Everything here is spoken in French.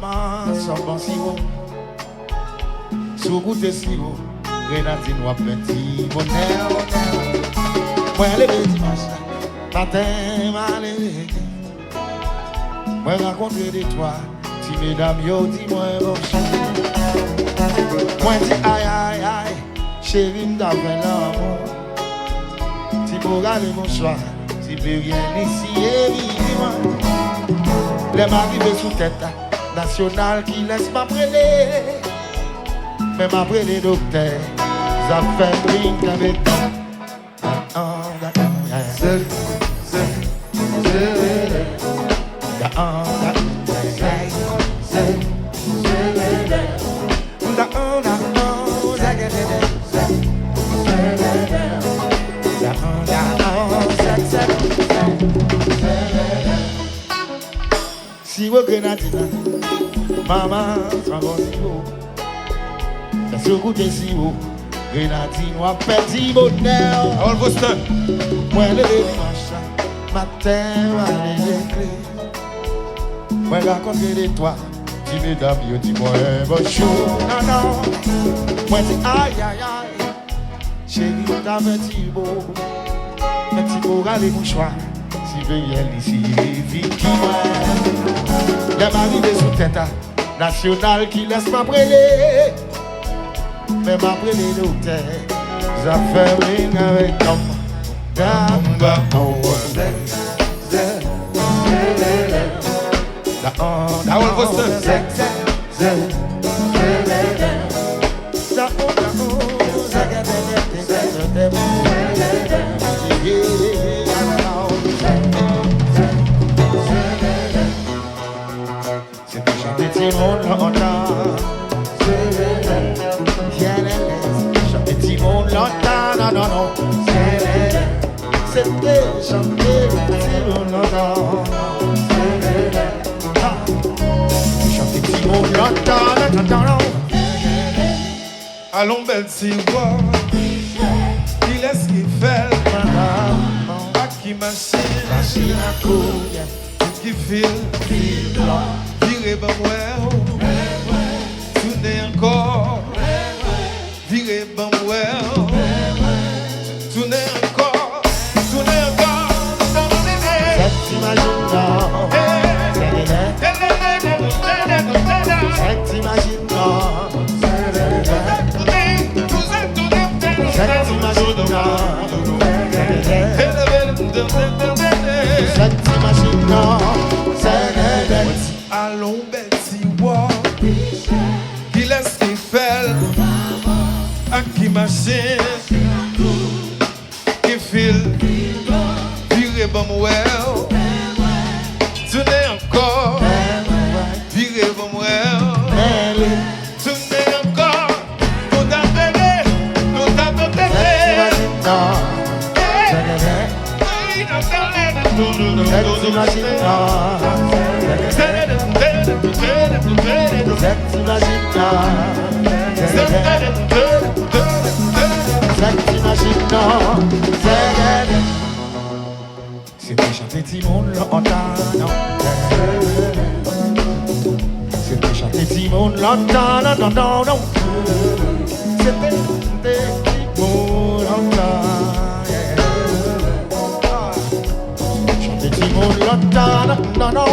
Maman, son bon sirop. Sous goût de sirop, grenadine ou un petit bonheur. Moi, le dimanche, matin, mal éveillé. Moi, rencontrer des toits, si mesdames, yo, dis-moi bonjour. Moi, dis aïe, aïe, aïe, chérie, m'd'avait l'amour. Si pour aller mon choix, si plus rien ici, dis-moi. Les m'arrivent sous tête nationale qui laisse ma brûler. Même après les docteurs, ça fait drink avec moi. Si vous grenadine, maman, sans bon niveau. C'est ce goût de sirop, grenadine ou un petit bonheur. All Boston. Moi, le dimanche, matin, aller les clés. Moi, rencontrer des toits, si mesdames, yo dis-moi bonjour. Non, non, moi, dis aïe, aïe, aïe. Chérie, t'as un petit beau, aller mouchoir. Si veille ici, Vicky, les mariés sous tête nationale qui laisse ma brûler. Même après les docteurs, ça fait ring avec comme c'était chanter tout le monde longtemps. Chanter tout le monde longtemps, non, non, non. C'était chanter tout le monde longtemps. Chanter tout le monde longtemps, non, non, non. Allons belle tiroir, qui laisse qui fait, pas qui machine, Machine à couille, qui file, virez ben ouais, tournez encore, virez ben ouais, tournez encore, cette imagine non, cette imagine non, cette imagine non, cette imagine non, allons Betty Walk, qui laisse qui fait, à qui machine, qui file, virez bon well, tournez encore, virez bon well, tournez encore, nous t'appelez, cette imagine non, c'était chanter tout le monde longtemps, non. C'était chanter tout le monde longtemps, non, non, non, non. C'était chanter tout le monde longtemps, chanter tout le monde longtemps, non, non, non.